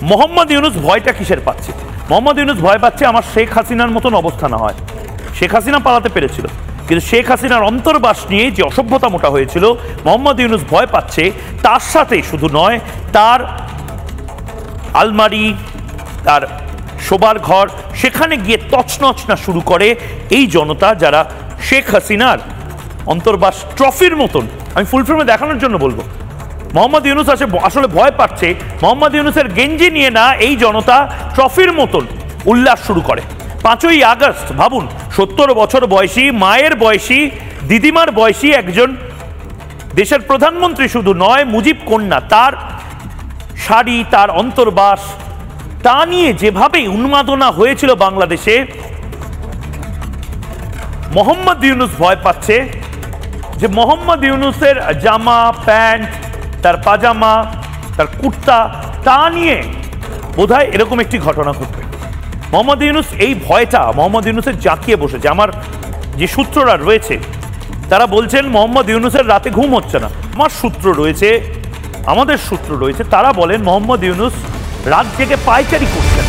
মোহাম্মদ ইউনূস ভয়টা কিসের পাচ্ছে? মোহাম্মদ ইউনূস ভয় পাচ্ছে আমার শেখ হাসিনার মতন অবস্থা না হয়। শেখ হাসিনা পালাতে পেরেছিল, কিন্তু শেখ হাসিনার অন্তর্বাস নিয়ে যে অসভ্যতা মোটা হয়েছিল, মোহাম্মদ ইউনূস ভয় পাচ্ছে তার সাথে শুধু নয়, তার আলমারি, তার শোবার ঘর, সেখানে গিয়ে তছনছ না শুরু করে এই জনতা যারা শেখ হাসিনার অন্তর্বাস ট্রফির মতন, আমি ফুল ফ্রেমে দেখানোর জন্য বলবো, মোহাম্মদ ইউনূস আসলে ভয় পাচ্ছে মোহাম্মদ ইউনূসের গেঞ্জি নিয়ে না এই জনতা ট্রফির মতন উল্লাস শুরু করে। 5ই আগস্ট ভাবুন, 70 বছর বয়সী, মায়ের বয়সী, দিদিমার বয়সী একজন দেশের প্রধানমন্ত্রী শুধু নয়, মুজিব কন্যা, তার শাড়ি, তার অন্তর্বাস, তা নিয়ে যেভাবে উন্মাদনা হয়েছিল বাংলাদেশে, মোহাম্মদ ইউনূস ভয় পাচ্ছে যে মোহাম্মদ ইউনূসের জামা, প্যান্ট, তার পাজামা, তার কুর্তা, তা নিয়ে বোধহয় এরকম একটি ঘটনা ঘটবে। মোহাম্মদ ইউনূস এই ভয়টা মোহাম্মদ ইউনূসের জাঁকিয়ে বসেছে। আমার যে সূত্ররা রয়েছে তারা বলছেন মোহাম্মদ ইউনূসের রাতে ঘুম হচ্ছে না। আমার সূত্র রয়েছে, আমাদের সূত্র রয়েছে, তারা বলেন মোহাম্মদ ইউনূস রাত জেগে পায়চারি করছেন।